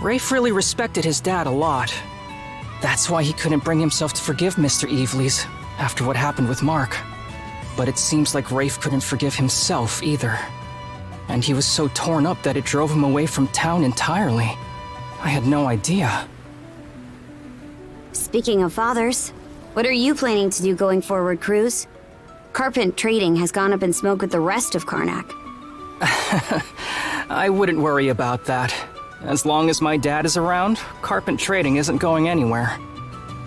Rafe really respected his dad a lot. That's why he couldn't bring himself to forgive Mr. Eveleys after what happened with Mark. But it seems like Rafe couldn't forgive himself either. And he was so torn up that it drove him away from town entirely. I had no idea. Speaking of fathers, what are you planning to do going forward, Cruz? Carpent trading has gone up in smoke with the rest of Karnak. I wouldn't worry about that. As long as my dad is around, Carpent trading isn't going anywhere.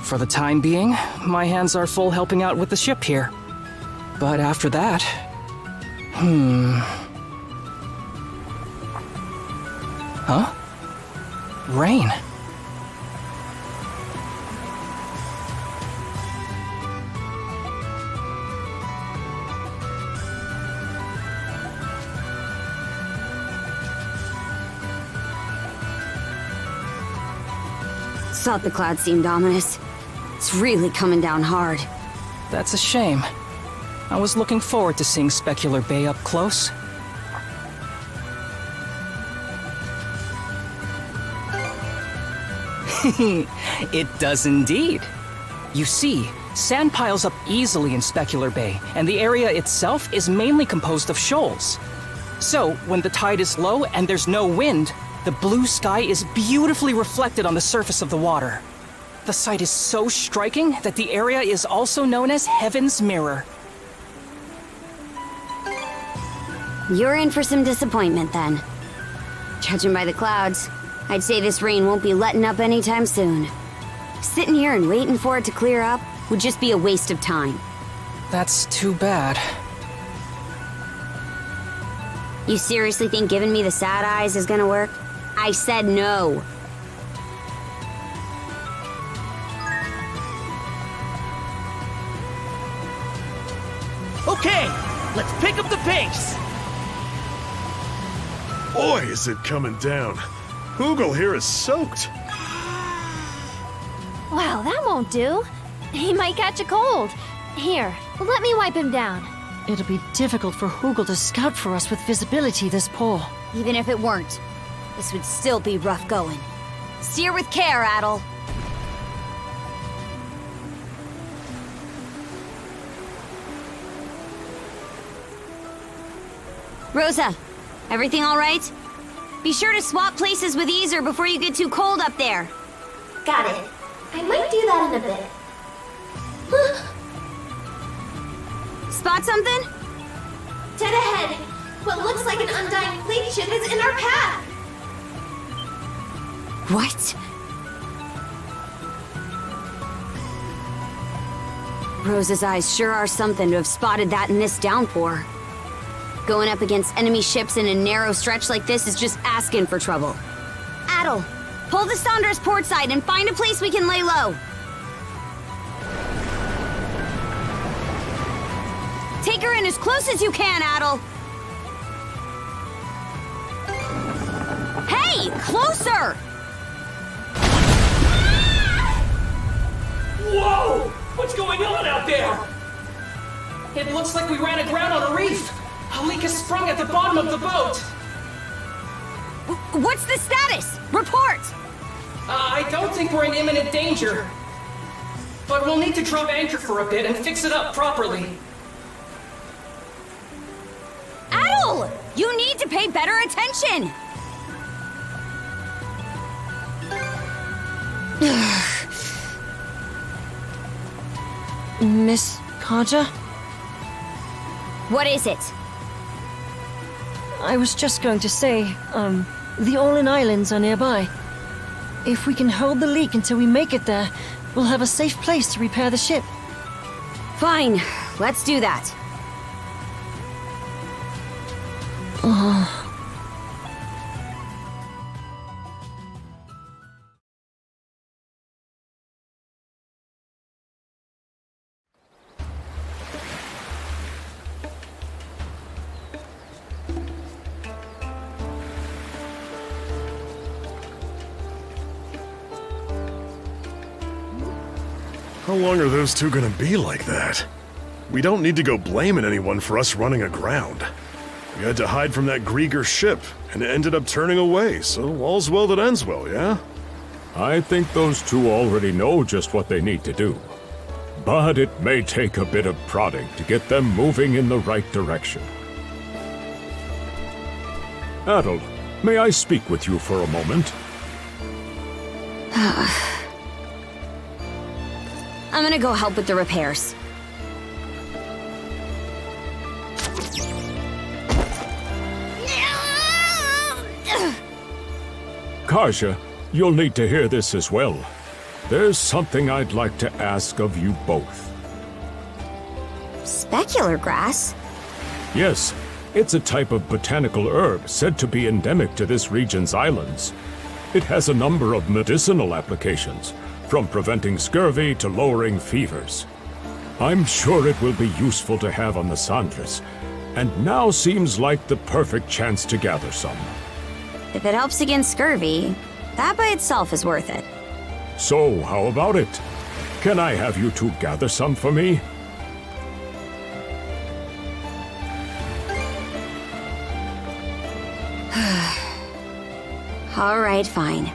For the time being, my hands are full helping out with the ship here. But after that... Huh? Rain. Thought the clouds seemed ominous. It's really coming down hard. That's a shame. I was looking forward to seeing Specular Bay up close. It does indeed. You see, sand piles up easily in Specular Bay, and the area itself is mainly composed of shoals. So, when the tide is low and there's no wind, the blue sky is beautifully reflected on the surface of the water. The sight is so striking that the area is also known as Heaven's Mirror. You're in for some disappointment then. Judging by the clouds, I'd say this rain won't be letting up anytime soon. Sitting here and waiting for it to clear up would just be a waste of time. That's too bad. You seriously think giving me the sad eyes is gonna work? I said no. Okay, let's pick up the pace. Boy, is it coming down. Hoogle here is soaked. Wow, that won't do. He might catch a cold. Here, let me wipe him down. It'll be difficult for Hoogle to scout for us with visibility this poor. Even if it weren't, this would still be rough going. Steer with care, Adel. Rosa, everything all right? Be sure to swap places with Easer before you get too cold up there. Got it. I might do that in a bit. Spot something? Dead ahead. What looks like an undying fleet ship is in our path. What? Rosa's eyes sure are something to have spotted that in this downpour. Going up against enemy ships in a narrow stretch like this is just asking for trouble. Adel, pull the Sandras port side and find a place we can lay low. Take her in as close as you can, Adel. Hey, closer! Whoa! What's going on out there? It looks like we ran aground on a reef. A leak has sprung at the bottom of the boat. What's the status? Report! I don't think we're in imminent danger. But we'll need to drop anchor for a bit and fix it up properly. Adel! You need to pay better attention! Miss Karja? What is it? I was just going to say, the Orlan Islands are nearby. If we can hold the leak until we make it there, we'll have a safe place to repair the ship. Fine, let's do that. How long are those two gonna be like that? We don't need to go blaming anyone for us running aground. You had to hide from that Grieger ship, and it ended up turning away, so all's well that ends well, yeah? I think those two already know just what they need to do. But it may take a bit of prodding to get them moving in the right direction. Adel, may I speak with you for a moment? I'm gonna go help with the repairs. Karja, you'll need to hear this as well. There's something I'd like to ask of you both. Specular grass? Yes, it's a type of botanical herb said to be endemic to this region's islands. It has a number of medicinal applications, from preventing scurvy to lowering fevers. I'm sure it will be useful to have on the Sandras, and now seems like the perfect chance to gather some. If it helps against scurvy, that by itself is worth it. So, how about it? Can I have you two gather some for me? All right, fine.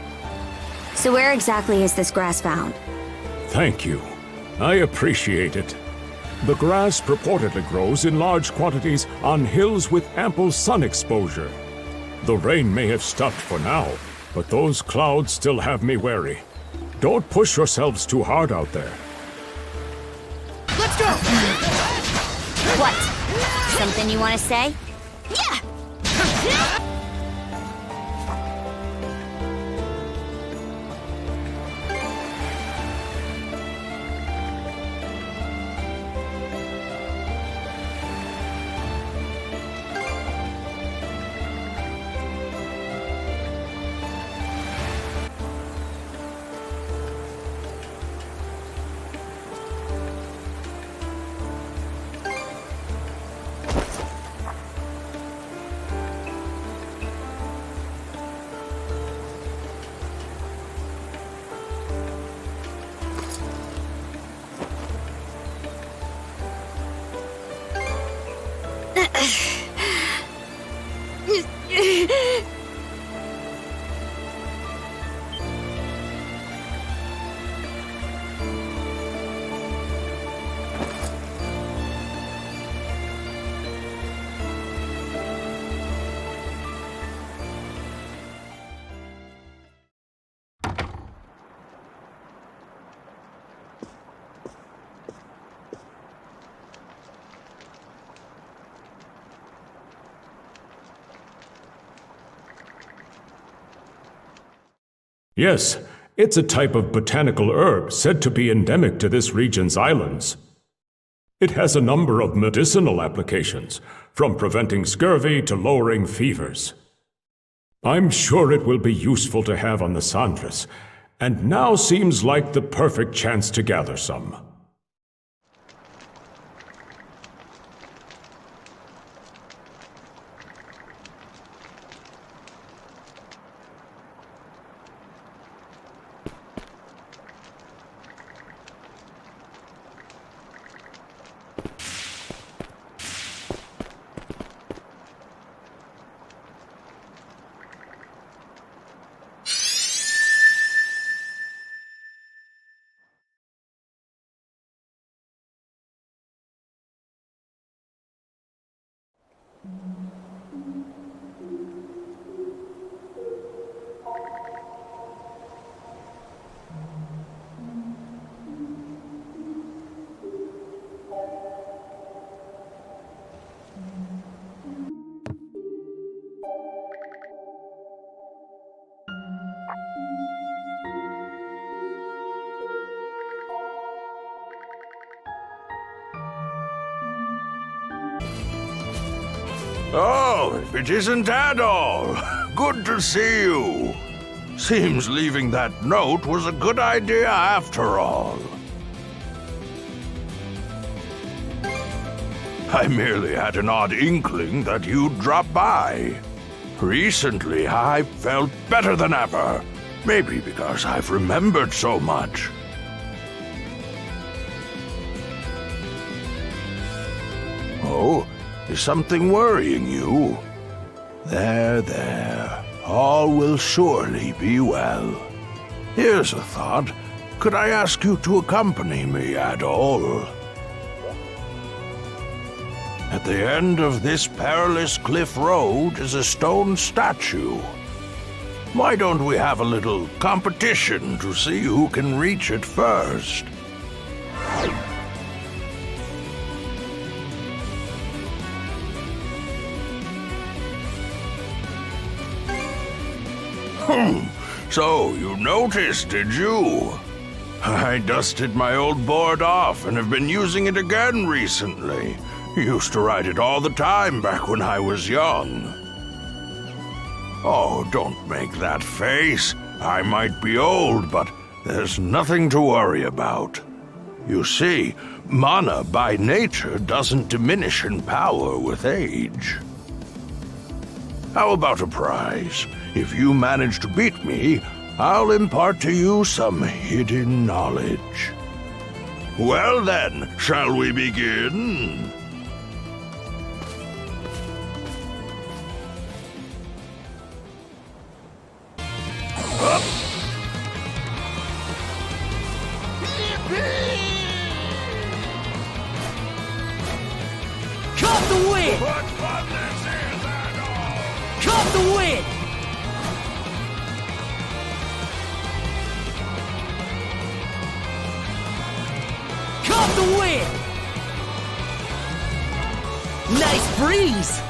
So where exactly is this grass found? Thank you. I appreciate it. The grass purportedly grows in large quantities on hills with ample sun exposure. The rain may have stopped for now, but those clouds still have me wary. Don't push yourselves too hard out there. Let's go! What? Something you want to say? Yeah! Yes, it's a type of botanical herb said to be endemic to this region's islands. It has a number of medicinal applications, from preventing scurvy to lowering fevers. I'm sure it will be useful to have on the Sandras, and now seems like the perfect chance to gather some. Oh, it isn't Adol. Good to see you. Seems leaving that note was a good idea after all. I merely had an odd inkling that you'd drop by. Recently, I felt better than ever. Maybe because I've remembered so much. Oh? Is something worrying you? There. All will surely be well. Here's a thought. Could I ask you to accompany me at all? At the end of this perilous cliff road is a stone statue. Why don't we have a little competition to see who can reach it first? So, you noticed, did you? I dusted my old board off and have been using it again recently. Used to ride it all the time back when I was young. Oh, don't make that face. I might be old, but there's nothing to worry about. You see, mana by nature doesn't diminish in power with age. How about a prize? If you manage to beat me, I'll impart to you some hidden knowledge. Well then, shall we begin? Caught the wind! What fun this is, Adol! Caught the wind! Caught the wind! Nice breeze!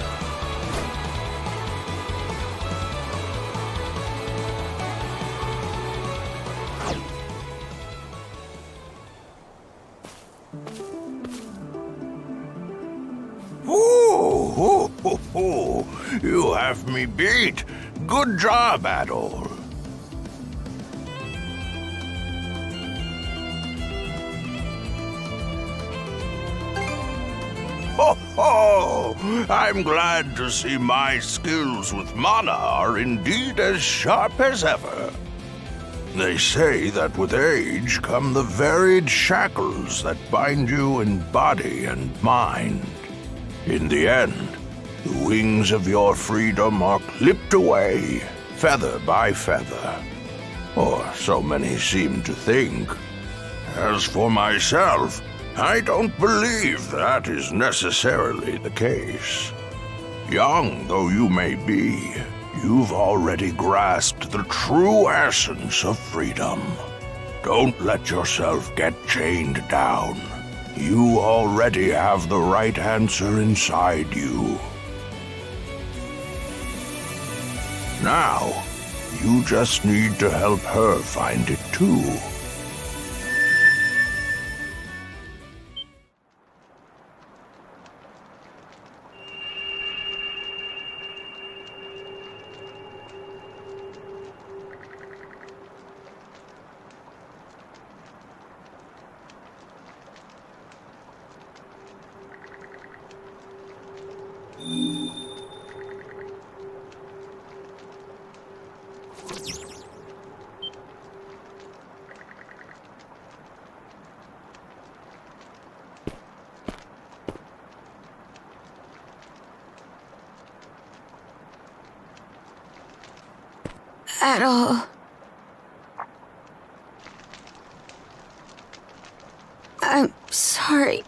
You have me beat. Good job, Adol. I'm glad to see my skills with mana are indeed as sharp as ever. They say that with age come the varied shackles that bind you in body and mind. In the end, the wings of your freedom are clipped away, feather by feather. Or so many seem to think. As for myself, I don't believe that is necessarily the case. Young though you may be, you've already grasped the true essence of freedom. Don't let yourself get chained down. You already have the right answer inside you. Now, you just need to help her find it too. At all. I'm sorry.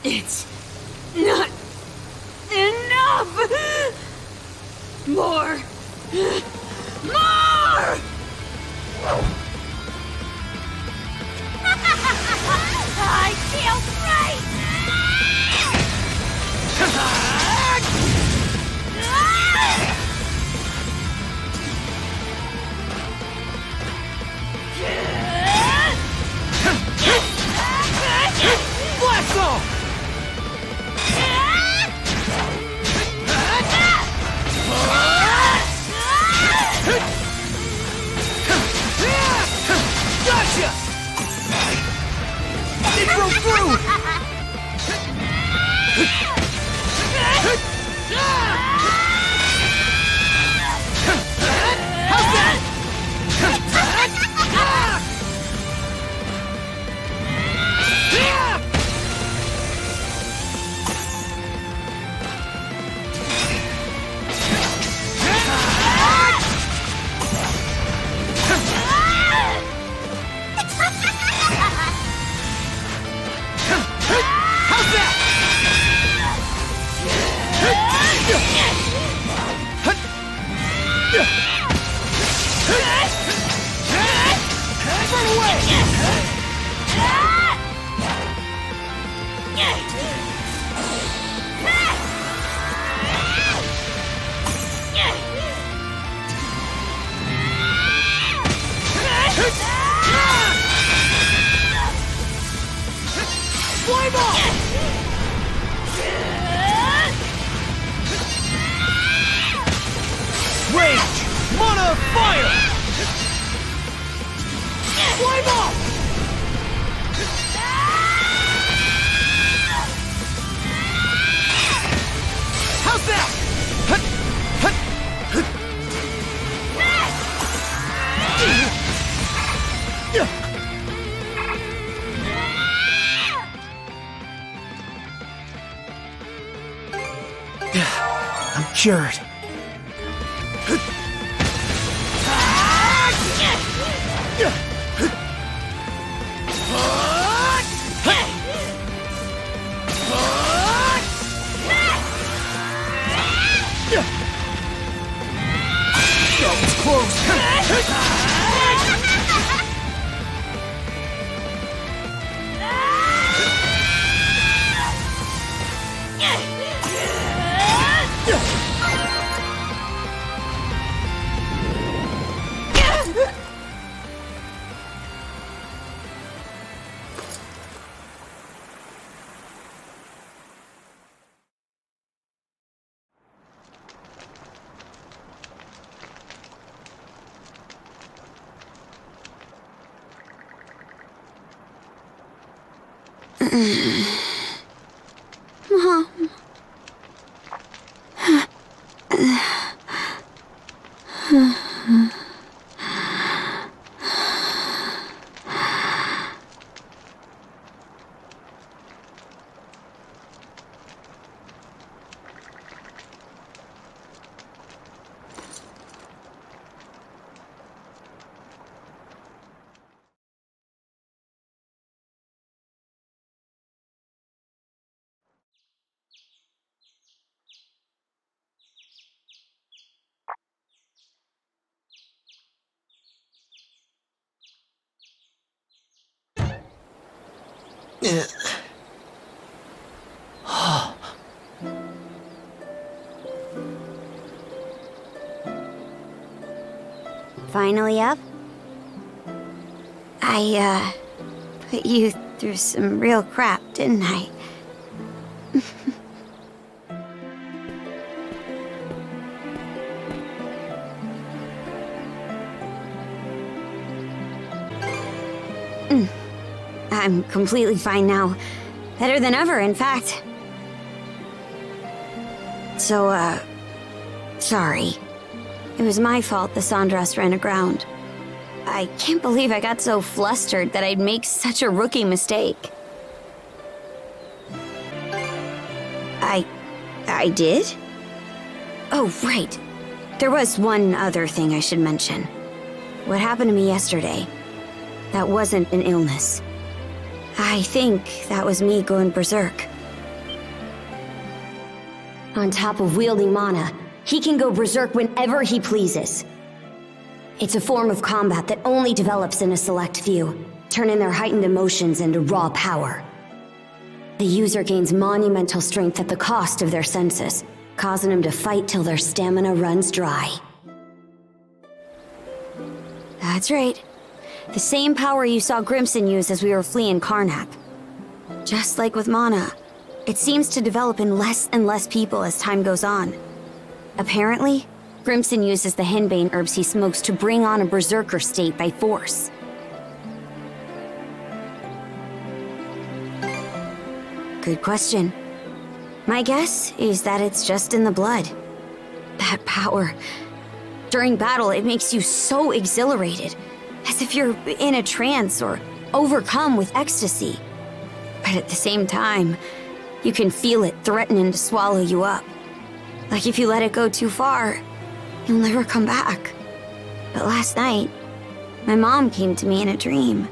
It's not enough! More! More! I feel great! Blast off! Gotcha! It broke through! How's that? Rage! Mana fire! Flame off! How's that? I'm cured. That was close. Mom. Finally up? I, put you through some real crap, didn't I? I'm completely fine now. Better than ever, in fact. So, sorry. It was my fault the Sandras ran aground. I can't believe I got so flustered that I'd make such a rookie mistake. I did? Oh, right. There was one other thing I should mention. What happened to me yesterday, that wasn't an illness. I think that was me going berserk. On top of wielding mana, He can go berserk whenever he pleases. It's a form of combat that only develops in a select few, turning their heightened emotions into raw power. The user gains monumental strength at the cost of their senses, causing them to fight till their stamina runs dry. That's right. The same power you saw Grimson use as we were fleeing Karnak. Just like with mana, it seems to develop in less and less people as time goes on. Apparently, Grimson uses the henbane herbs he smokes to bring on a berserker state by force. Good question. My guess is that it's just in the blood. That power. During battle, it makes you so exhilarated, as if you're in a trance or overcome with ecstasy. But at the same time, you can feel it threatening to swallow you up. Like if you let it go too far, you'll never come back. But last night, my mom came to me in a dream.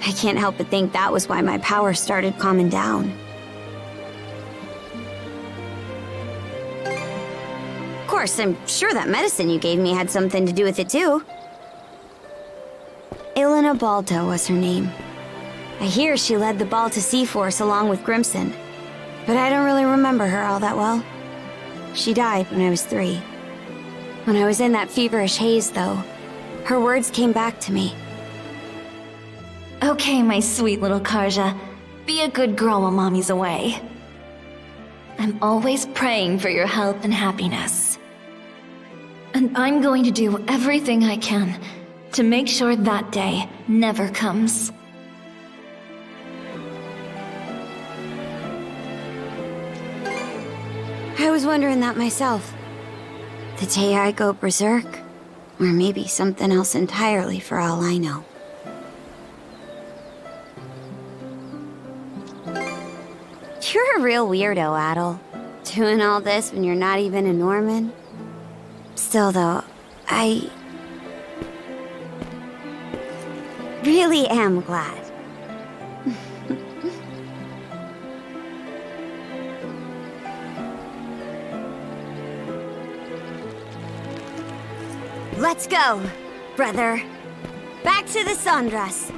I can't help but think that was why my power started calming down. Of course, I'm sure that medicine you gave me had something to do with it too. Ilena Balta was her name. I hear she led the Balta Sea Force along with Grimson, but I don't really remember her all that well. She died when I was 3. When I was in that feverish haze, though, her words came back to me. Okay, my sweet little Karja. Be a good girl while Mommy's away. I'm always praying for your health and happiness. And I'm going to do everything I can to make sure that day never comes. I was wondering that myself. The day I go berserk, or maybe something else entirely for all I know. You're a real weirdo, Adel. Doing all this when you're not even a Norman. Still though, I really am glad. Let's go, brother. Back to the Sandras.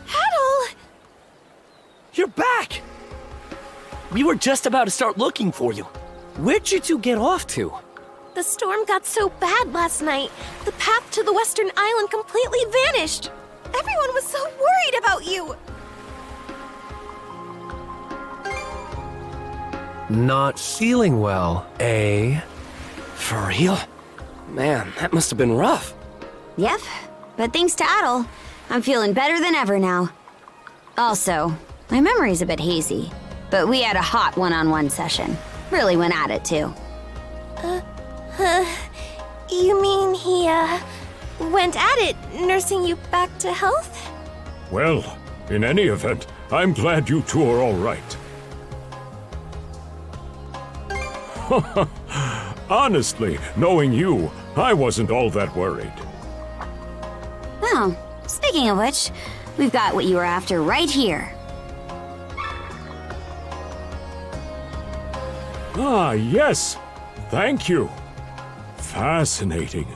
Adel! You're back! We were just about to start looking for you. Where'd you two get off to? The storm got so bad last night, the path to the western island completely vanished. Everyone was so worried about you. Not feeling well, eh? For real? Man, that must have been rough. Yep, but thanks to Adel, I'm feeling better than ever now. Also, my memory's a bit hazy, but we had a hot one-on-one session. Really went at it, too. You mean he, went at it, nursing you back to health? Well, in any event, I'm glad you two are all right. Honestly, knowing you, I wasn't all that worried. Oh, speaking of which, we've got what you were after right here. Ah, yes. Thank you. Fascinating.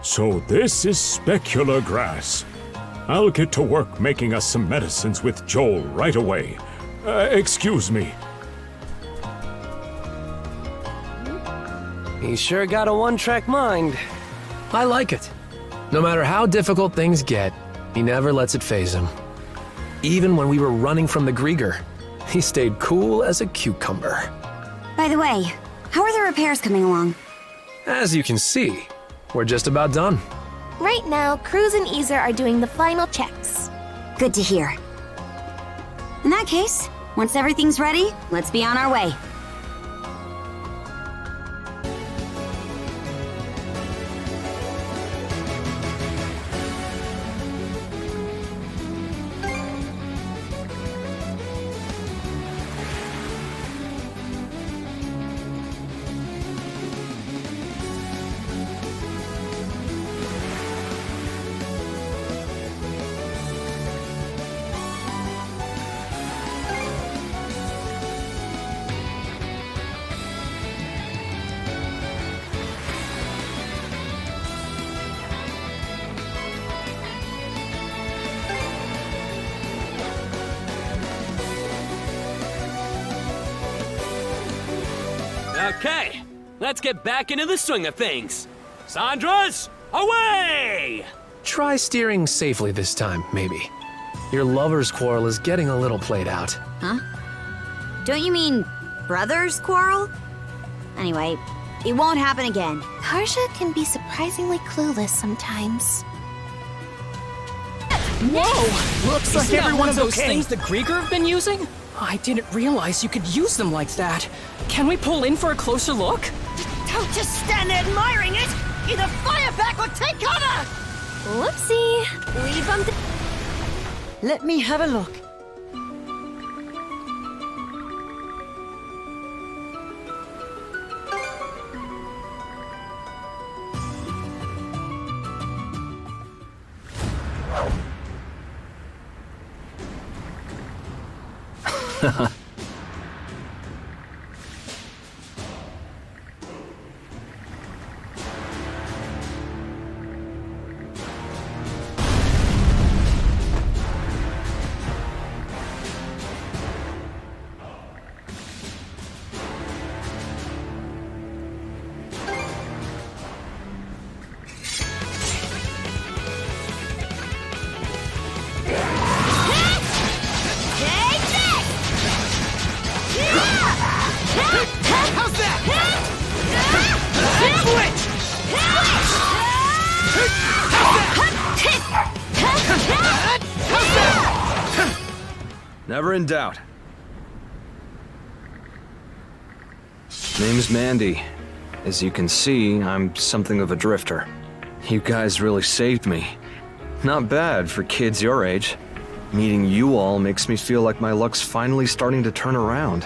So this is specular grass. I'll get to work making us some medicines with Joel right away. Excuse me. He's sure got a one-track mind. I like it. No matter how difficult things get, he never lets it faze him. Even when we were running from the Grieger, he stayed cool as a cucumber. By the way, how are the repairs coming along? As you can see, we're just about done. Right now, Cruz and Ezer are doing the final checks. Good to hear. In that case, once everything's ready, let's be on our way. Okay, let's get back into the swing of things. Sandras, away! Try steering safely this time, maybe. Your lover's quarrel is getting a little played out. Huh? Don't you mean brothers quarrel? Anyway, it won't happen again. Karja can be surprisingly clueless sometimes. Whoa! Looks Isn't that one of those okay. things the Grieger have been using? I didn't realize you could use them like that. Can we pull in for a closer look? Don't just stand there admiring it! Either fire back or take cover! Whoopsie. We bumped. Let me have a look. Never in doubt. Name's Mandy. As you can see, I'm something of a drifter. You guys really saved me. Not bad for kids your age. Meeting you all makes me feel like my luck's finally starting to turn around.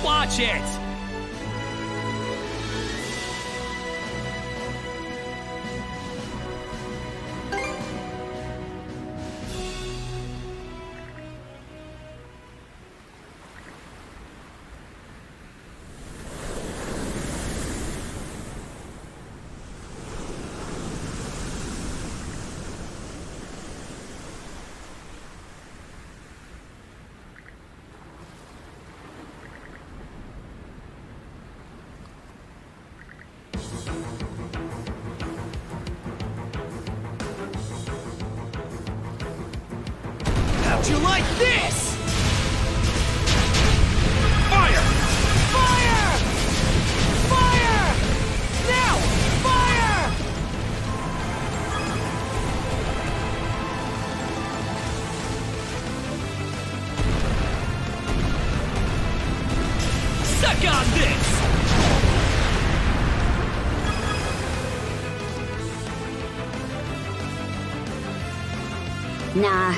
Watch it! How'd you like this? Fire! Fire! Fire! Now! Fire! Suck on this! Nah.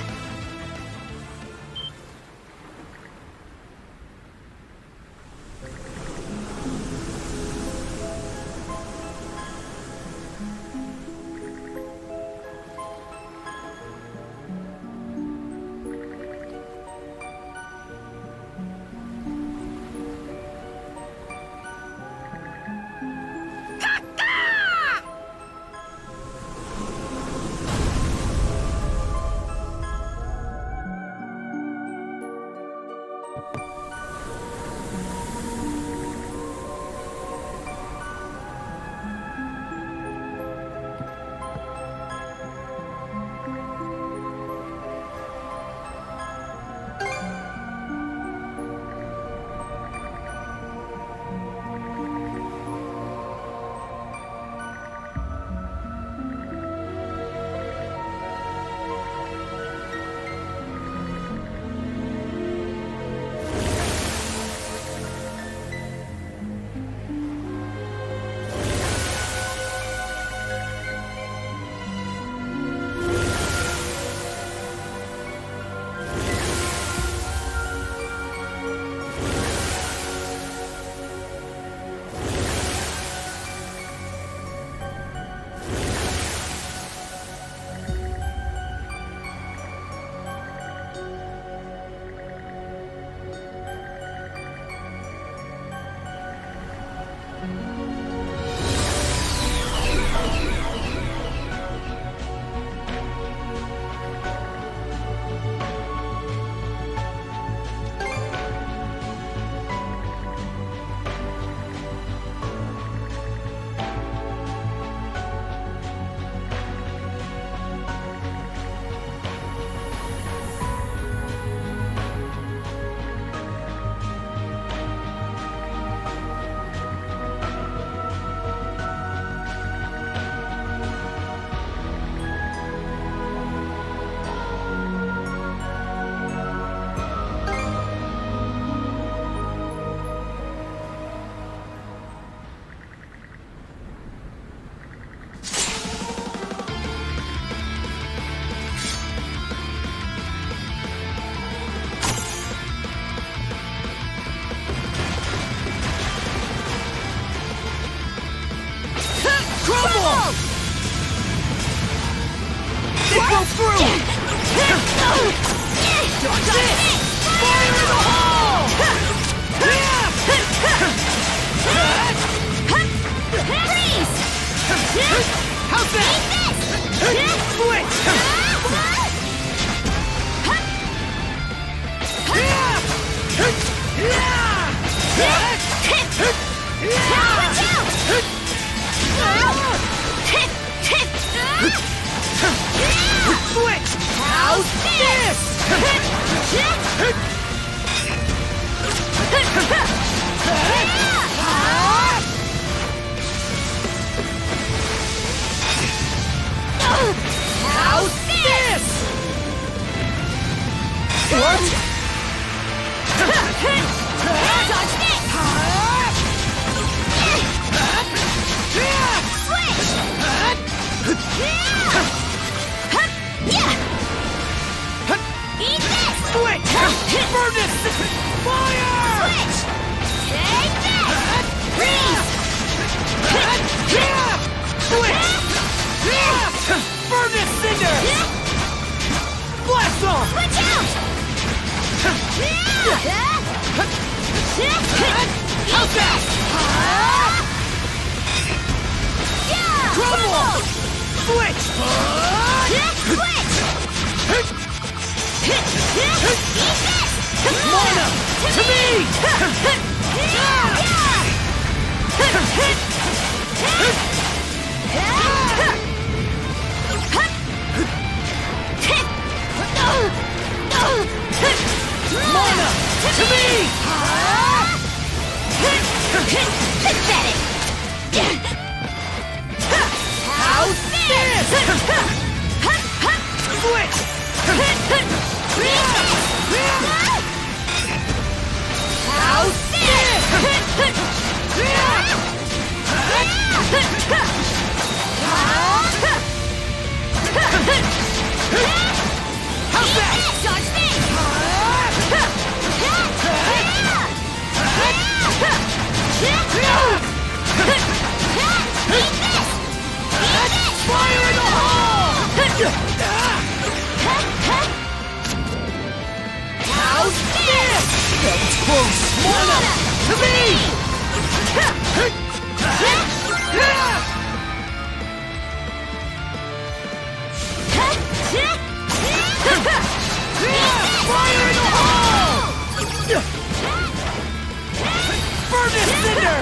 go through! Dodge this! Fire in the hole! Freeze! How's that? Switch! Switch! How's this? How's this? What? Dodge this! Switch! Eat this! Switch! Burn this! Fire! Switch! Take this! Freeze! Switch! Burn this cinder! Blast off! Switch out! How's that? Crumble! Switch! Switch! Eat this! Mana! To me! Mana! To me! Pathetic! How's this? Switch! How's this? How's that? Dodge this! Eat this! Fire in the hole! How's this? That was close! Mana! To me! Fire in the hole! Burn this cinder!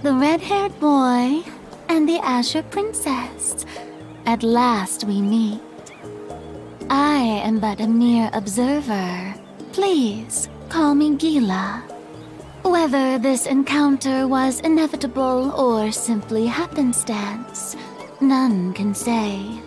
The red-haired boy and the Azure Princess. At last we meet. I am but a mere observer. Please, call me Gila. Whether this encounter was inevitable or simply happenstance, none can say.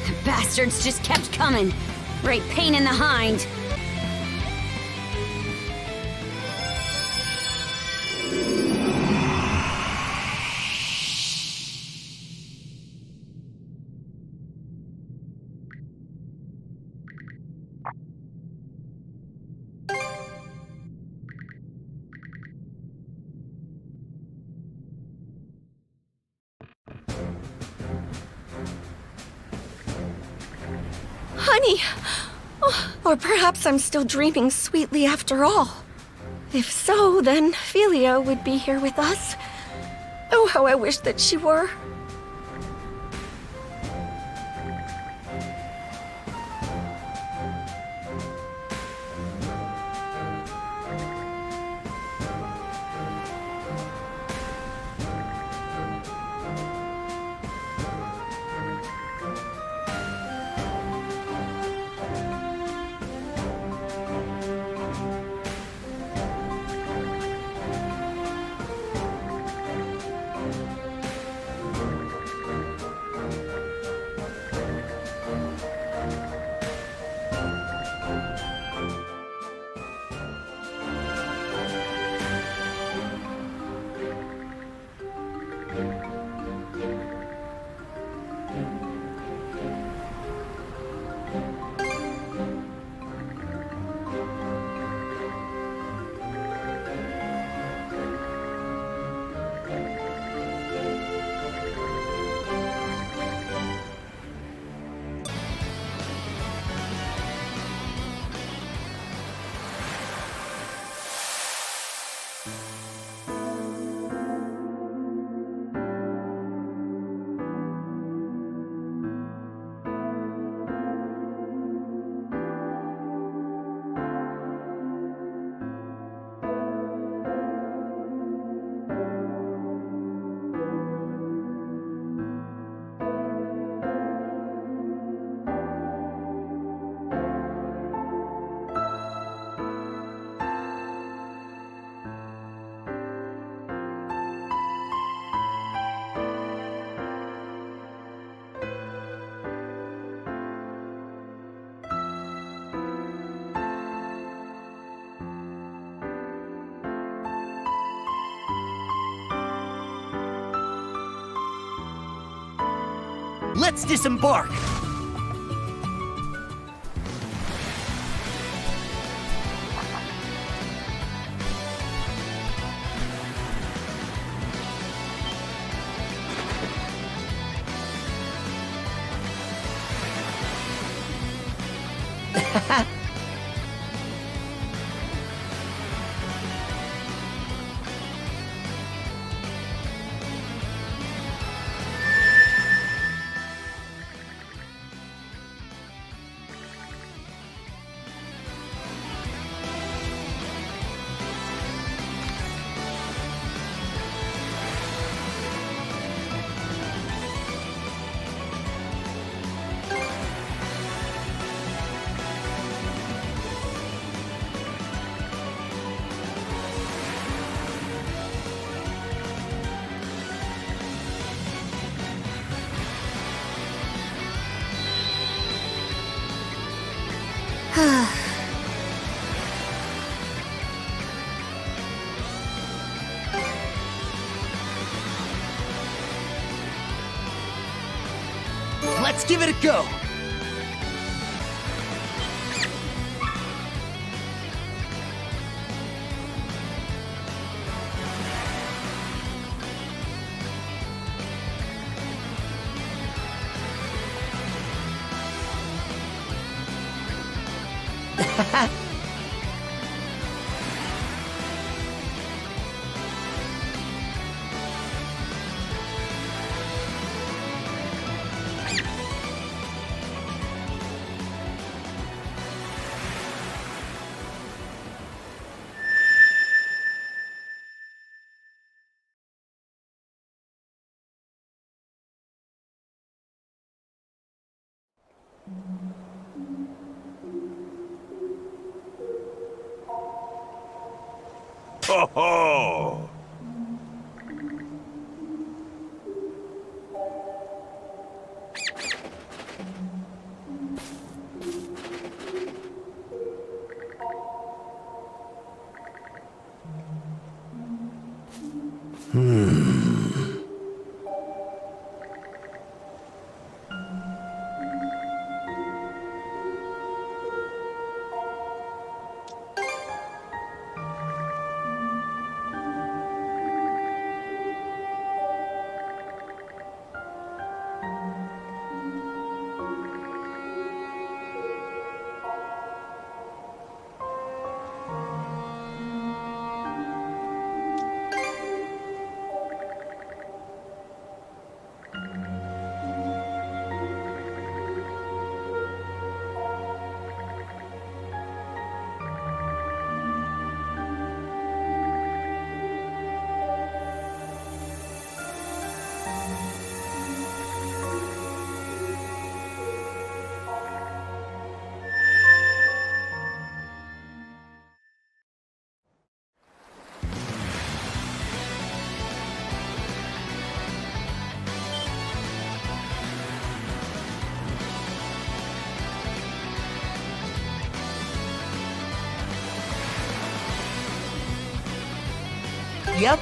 The bastards just kept coming. Right pain in the hind. Honey! Oh, or perhaps I'm still dreaming sweetly after all. If so, then Philia would be here with us. Oh, how I wish that she were. Let's disembark! Let's give it a go! Ho ho! Yep.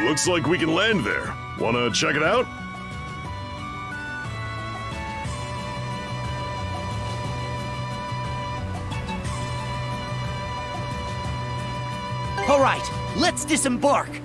Looks like we can land there. Wanna check it out? All right, let's disembark.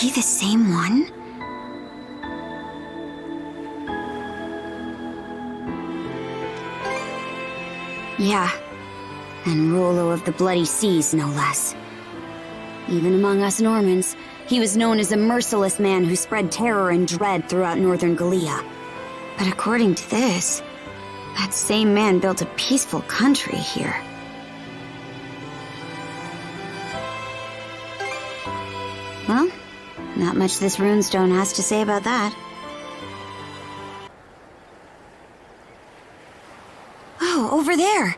be the same one? Yeah, and Rollo of the Bloody Seas, no less. Even among us Normans, he was known as a merciless man who spread terror and dread throughout northern Gallia. But according to this, that same man built a peaceful country here. Well, not much this runestone has to say about that. Oh, over there!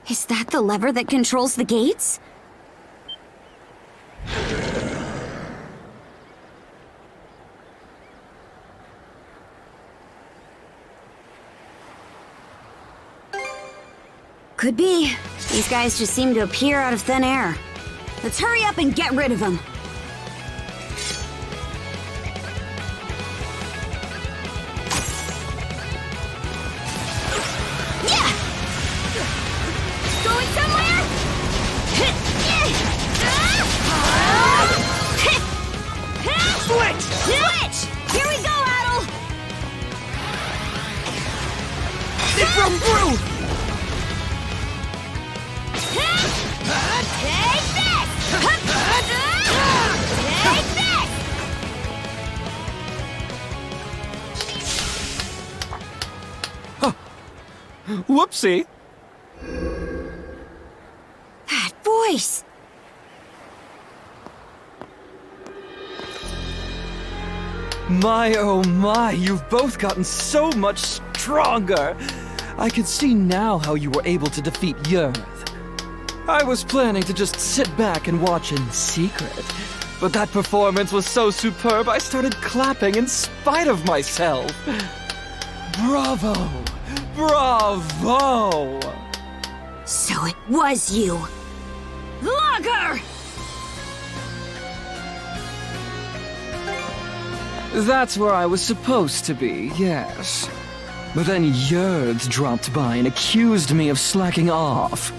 Is that the lever that controls the gates? Could be. These guys just seem to appear out of thin air. Let's hurry up and get rid of them. Yeah! Going somewhere? Switch! Switch! Here we go, Adel! They broke through! Take this! Take this! Whoopsie! That voice! My oh my, you've both gotten so much stronger! I can see now how you were able to defeat Yurth. I was planning to just sit back and watch in secret, but that performance was so superb I started clapping in spite of myself. Bravo! Bravo! So it was you! Lager! That's where I was supposed to be, yes. But then Yurth dropped by and accused me of slacking off.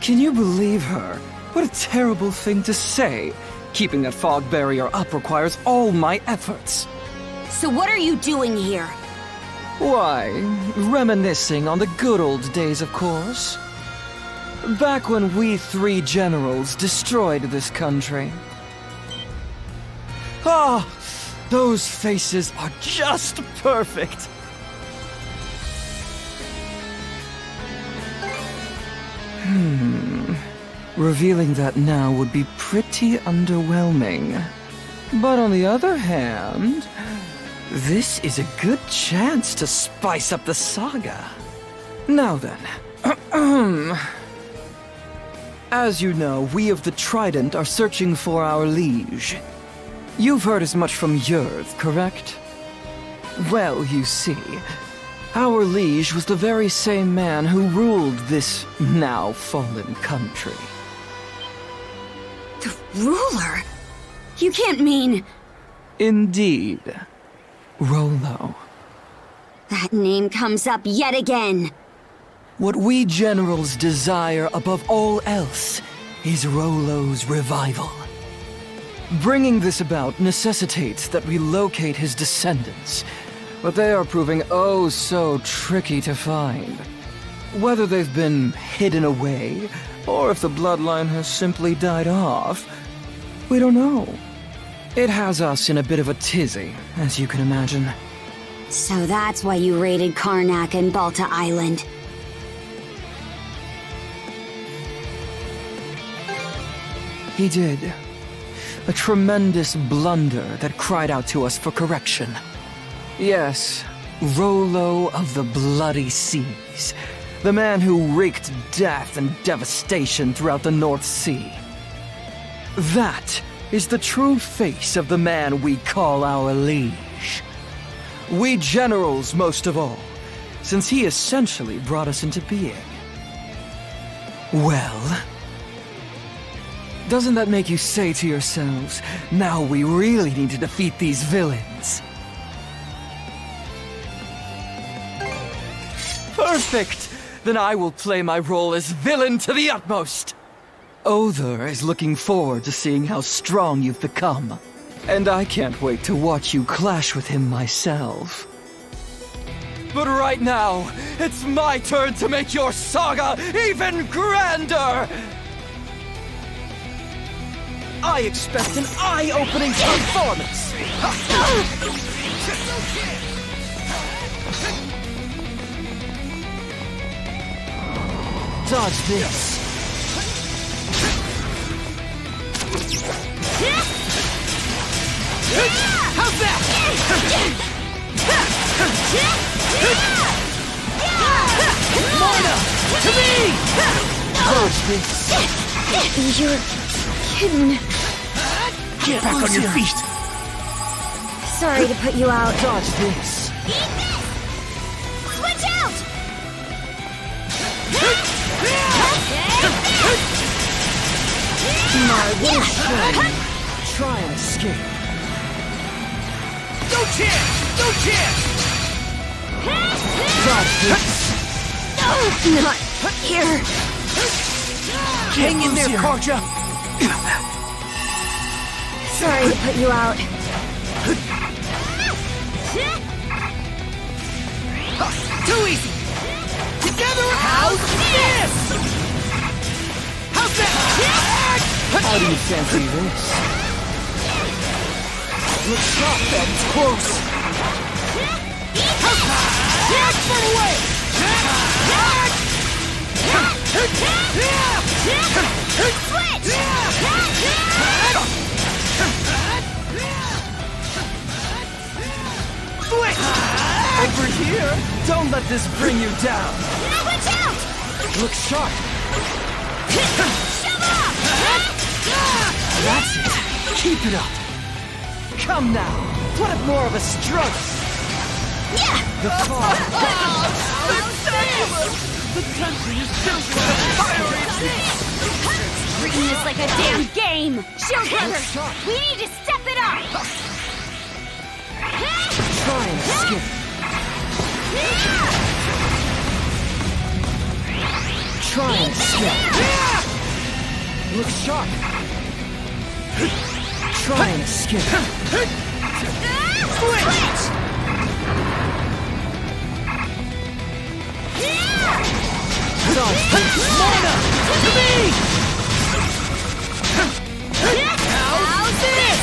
Can you believe her? What a terrible thing to say. Keeping that fog barrier up requires all my efforts. So what are you doing here? Why, reminiscing on the good old days, of course. Back when we three generals destroyed this country. Ah, those faces are just perfect. Revealing that now would be pretty underwhelming. But on the other hand, this is a good chance to spice up the saga. Now then. As you know, we of the Trident are searching for our liege. You've heard as much from Yurth, correct? Well, you see, our liege was the very same man who ruled this now fallen country. The ruler? You can't mean... Indeed. Rollo. That name comes up yet again. What we generals desire above all else is Rollo's revival. Bringing this about necessitates that we locate his descendants, but they are proving oh so tricky to find. Whether they've been hidden away, or if the bloodline has simply died off, we don't know. It has us in a bit of a tizzy, as you can imagine. So that's why you raided Karnak and Balta Island. He did. A tremendous blunder that cried out to us for correction. Yes, Rollo of the Bloody Seas. The man who wreaked death and devastation throughout the North Sea. That is the true face of the man we call our liege. We generals, most of all, since he essentially brought us into being. Well, doesn't that make you say to yourselves, now we really need to defeat these villains? Perfect! Then I will play my role as villain to the utmost! Other is looking forward to seeing how strong you've become. And I can't wait to watch you clash with him myself. But right now, it's my turn to make your saga even grander! I expect an eye-opening performance! Dodge this! How's that? Mona! To me! Dodge this! You're kidding. Get back on your feet! Sorry to put you out. Dodge this! Switch out! My wish friend! Try and escape. No chance! No chance! Dodge this! Not here. Hang in there, Karja! Sorry to put you out. Too easy! Together! How's this? How's that? How do you fancy this? Looks sharp, that it's close. Turn away! Switch! Over here? Don't let this bring you down. Watch out! Look sharp. Shove off! That's it. Keep it up. Come now. Put up more of a struggle. Yeah! The fall. The country is just fiery! Treating this like a damn game! Shield brother! We need to step it up! Try and escape. Try and escape. Look sharp. Try and escape. Switch! Dodge this. Mona! To me! How's this?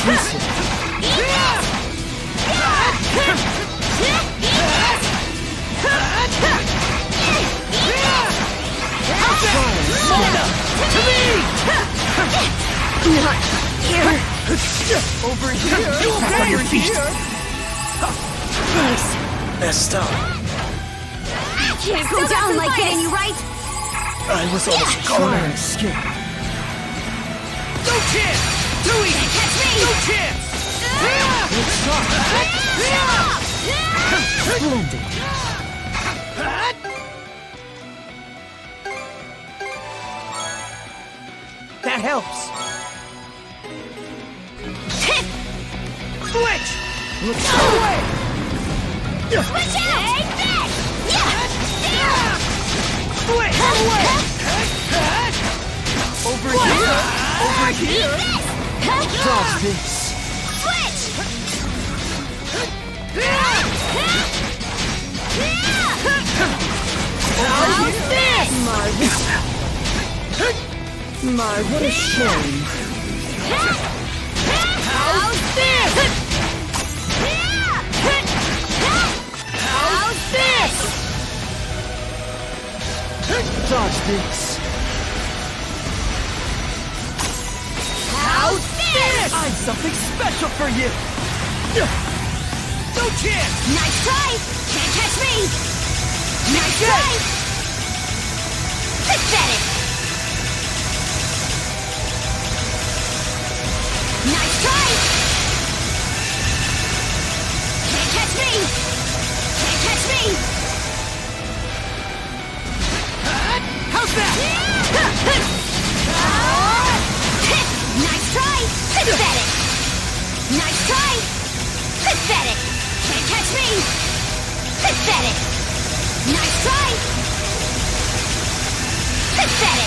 Twist it. Mona! To me! Not here. Over here. Back on your feet! Thanks. Messed up. Can't go down like getting you right! I was almost Try gone. and escape. No chance! Too easy! Catch me! No chance! Look sharp. Splendid. That helps. Switch! Look sharp. Switch out! Take this! Switch! Away! Over here. Over here. Dodge this. Switch! How's this? My, what a shame. How's this? How's this? Dodge this. How's this? I'm something special for you. No chance! Nice try! Can't catch me! Nice try! Pathetic! Nice try! Can't catch me! Can't catch me! How's that? Nice try! Pathetic! Nice try! Pathetic! Can't catch me! Pathetic! Nice try! Pathetic!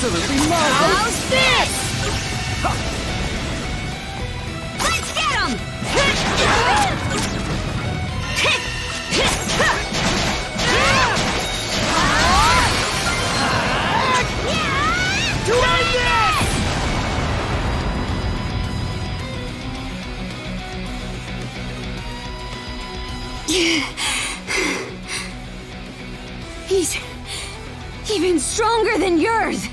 absolutely marvelous! How's this? Let's get him! To end this! He's even stronger than yours.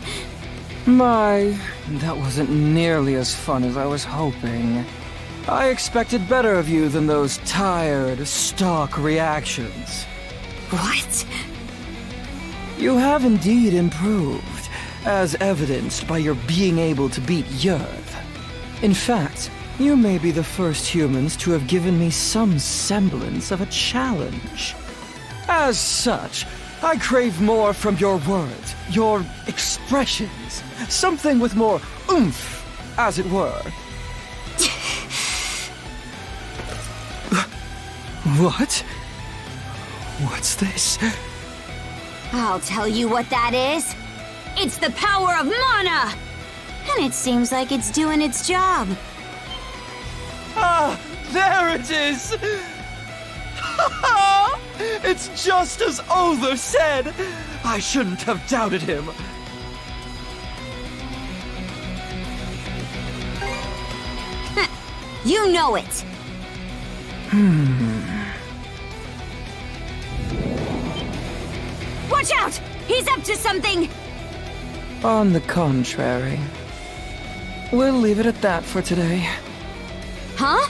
My, that wasn't nearly as fun as I was hoping. I expected better of you than those tired, stock reactions. What? You have indeed improved, as evidenced by your being able to beat Yerv. In fact, you may be the first humans to have given me some semblance of a challenge. As such, I crave more from your words, your expressions, something with more oomph, as it were. What? What's this? I'll tell you what that is. It's the power of mana! And it seems like it's doing its job. Ah, there it is! It's just as Other said! I shouldn't have doubted him. You know it! Watch out! He's up to something! On the contrary. We'll leave it at that for today. Huh?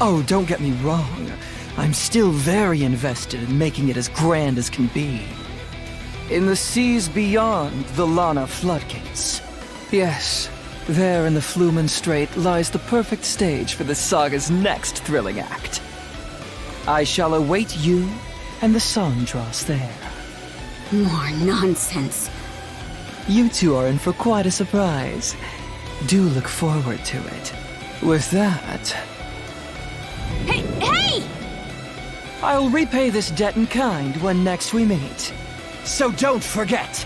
Oh, don't get me wrong. I'm still very invested in making it as grand as can be. In the seas beyond the Lana floodgates. Yes, there in the Flumen Strait lies the perfect stage for the saga's next thrilling act. I shall await you and the Sandras there. More nonsense. You two are in for quite a surprise. Do look forward to it. With that... Hey! Hey! I'll repay this debt in kind when next we meet. So don't forget!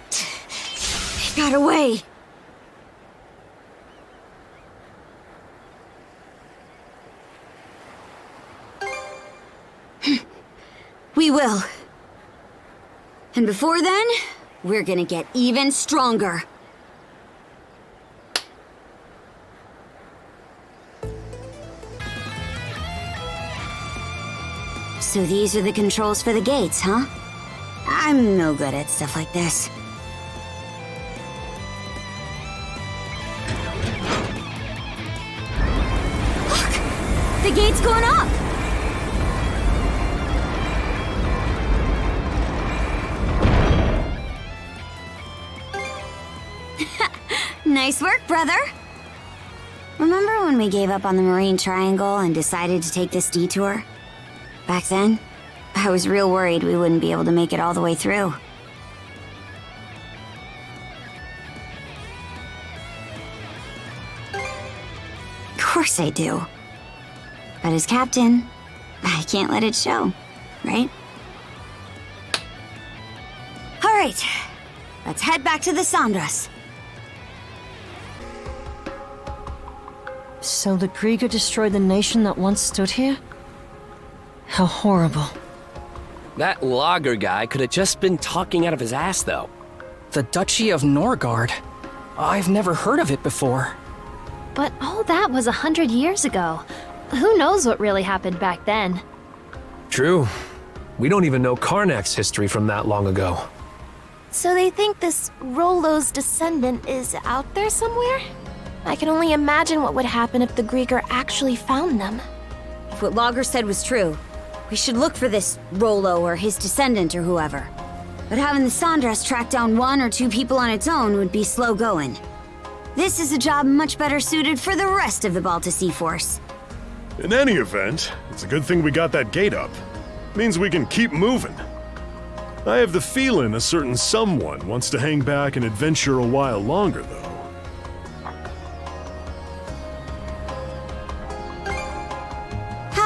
They got away! We will. And before then, we're gonna get even stronger. So these are the controls for the gates, huh? I'm no good at stuff like this. Look! The gate's going up! Nice work, brother! Remember when we gave up on the Marine Triangle and decided to take this detour? Back then, I was real worried we wouldn't be able to make it all the way through. Of course I do. But as captain, I can't let it show, right? All right, let's head back to the Sandras. So the Krieger destroyed the nation that once stood here? How horrible. That logger guy could have just been talking out of his ass, though. The Duchy of Norgard. I've never heard of it before. But all that was 100 years ago. Who knows what really happened back then? True. We don't even know Karnak's history from that long ago. So they think this Rollo's descendant is out there somewhere? I can only imagine what would happen if the Grieger actually found them. If what Logger said was true, we should look for this Rollo or his descendant or whoever. But having the Sandras track down one or two people on its own would be slow going. This is a job much better suited for the rest of the Balta Sea Force. In any event, it's a good thing we got that gate up. Means we can keep moving. I have the feeling a certain someone wants to hang back and adventure a while longer, though.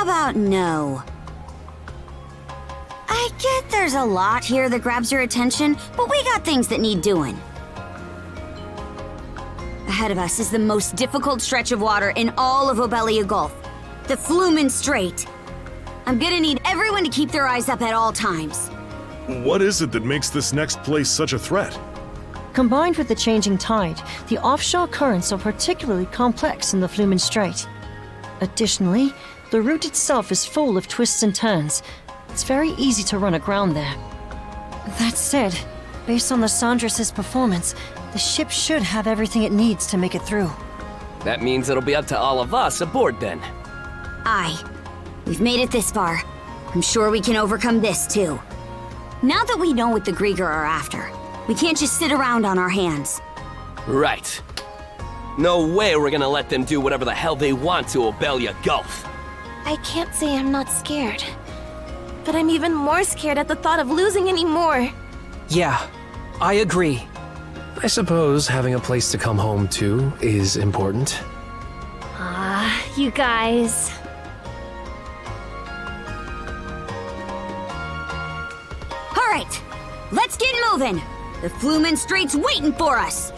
about no? I get there's a lot here that grabs your attention, but we got things that need doing. Ahead of us is the most difficult stretch of water in all of Obelia Gulf, the Flumen Strait. I'm gonna need everyone to keep their eyes up at all times. What is it that makes this next place such a threat? Combined with the changing tide, the offshore currents are particularly complex in the Flumen Strait. Additionally, the route itself is full of twists and turns. It's very easy to run aground there. That said, based on the Sandras' performance, the ship should have everything it needs to make it through. That means it'll be up to all of us aboard then. Aye. We've made it this far. I'm sure we can overcome this too. Now that we know what the Grieger are after, we can't just sit around on our hands. Right. No way we're gonna let them do whatever the hell they want to Obelia Gulf. I can't say I'm not scared. But I'm even more scared at the thought of losing any more. Yeah, I agree. I suppose having a place to come home to is important. Ah, you guys. All right, let's get moving. The Flumen Strait's waiting for us.